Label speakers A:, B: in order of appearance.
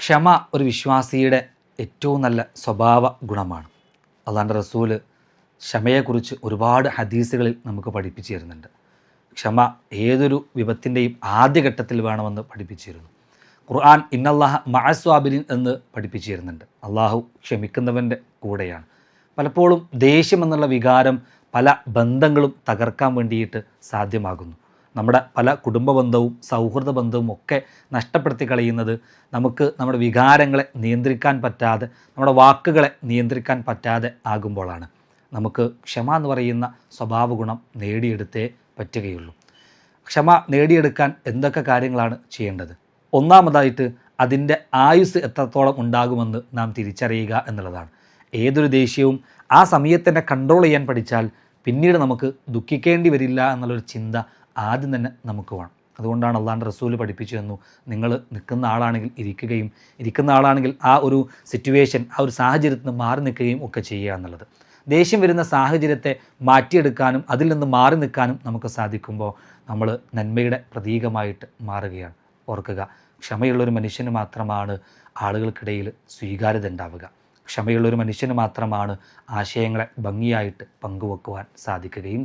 A: ക്ഷമ ഒരു വിശ്വാസിയുടെ ഏറ്റവും നല്ല സ്വഭാവ ഗുണമാണ്. അള്ളാഹുവിൻ്റെ റസൂല് ക്ഷമയെക്കുറിച്ച് ഒരുപാട് ഹദീസുകളിൽ നമുക്ക് പഠിപ്പിച്ചു തരുന്നുണ്ട്. ക്ഷമ ഏതൊരു വിപത്തിൻ്റെയും ആദ്യഘട്ടത്തിൽ വേണമെന്ന് പഠിപ്പിച്ചു തരുന്നു. ഖുർആൻ ഇന്നല്ലാഹ മഅസ്വാബിരിൻ എന്ന് പഠിപ്പിച്ചു തരുന്നുണ്ട്. അള്ളാഹു ക്ഷമിക്കുന്നവൻ്റെ കൂടെയാണ്. പലപ്പോഴും ദേഷ്യം എന്നുള്ള വികാരം പല ബന്ധങ്ങളും തകർക്കാൻ വേണ്ടിയിട്ട് സാധ്യമാകുന്നു. നമ്മുടെ പല കുടുംബ ബന്ധവും സൗഹൃദ ബന്ധവും ഒക്കെ നഷ്ടപ്പെടുത്തി കളയുന്നത് നമുക്ക് നമ്മുടെ വികാരങ്ങളെ നിയന്ത്രിക്കാൻ പറ്റാതെ, നമ്മുടെ വാക്കുകളെ നിയന്ത്രിക്കാൻ പറ്റാതെ ആകുമ്പോഴാണ്. നമുക്ക് ക്ഷമ എന്ന് പറയുന്ന സ്വഭാവ ഗുണം നേടിയെടുത്തേ പറ്റുകയുള്ളൂ. ക്ഷമ നേടിയെടുക്കാൻ എന്തൊക്കെ കാര്യങ്ങളാണ് ചെയ്യേണ്ടത്? ഒന്നാമതായിട്ട് അതിൻ്റെ ആയുസ് എത്രത്തോളം ഉണ്ടാകുമെന്ന് നാം തിരിച്ചറിയുക എന്നുള്ളതാണ്. ഏതൊരു ദേഷ്യവും ആ സമയത്തിനെ കൺട്രോൾ ചെയ്യാൻ പഠിച്ചാൽ പിന്നീട് നമുക്ക് ദുഃഖിക്കേണ്ടി വരില്ല എന്നുള്ളൊരു ചിന്ത ആദ്യം തന്നെ നമുക്ക് വേണം. അതുകൊണ്ടാണ് അള്ളാഹുവിൻ്റെ റസൂല് പഠിപ്പിച്ചു തന്നു, നിങ്ങൾ നിൽക്കുന്ന ആളാണെങ്കിൽ ഇരിക്കുകയും, ഇരിക്കുന്ന ആളാണെങ്കിൽ ആ ഒരു സിറ്റുവേഷൻ, ആ ഒരു സാഹചര്യത്തിൽ നിന്ന് മാറി നിൽക്കുകയും ഒക്കെ ചെയ്യുക എന്നുള്ളത്. ദേഷ്യം വരുന്ന സാഹചര്യത്തെ മാറ്റിയെടുക്കാനും അതിൽ നിന്ന് മാറി നിൽക്കാനും നമുക്ക് സാധിക്കുമ്പോൾ നമ്മൾ നന്മയുടെ പ്രതീകമായിട്ട് മാറുകയാണ്. ഓർക്കുക, ക്ഷമയുള്ളൊരു മനുഷ്യന് മാത്രമാണ് ആളുകൾക്കിടയിൽ സ്വീകാര്യത ഉണ്ടാവുക. ക്ഷമയുള്ളൊരു മനുഷ്യന് മാത്രമാണ് ആശയങ്ങളെ ഭംഗിയായിട്ട് പങ്കുവെക്കുവാൻ സാധിക്കുകയും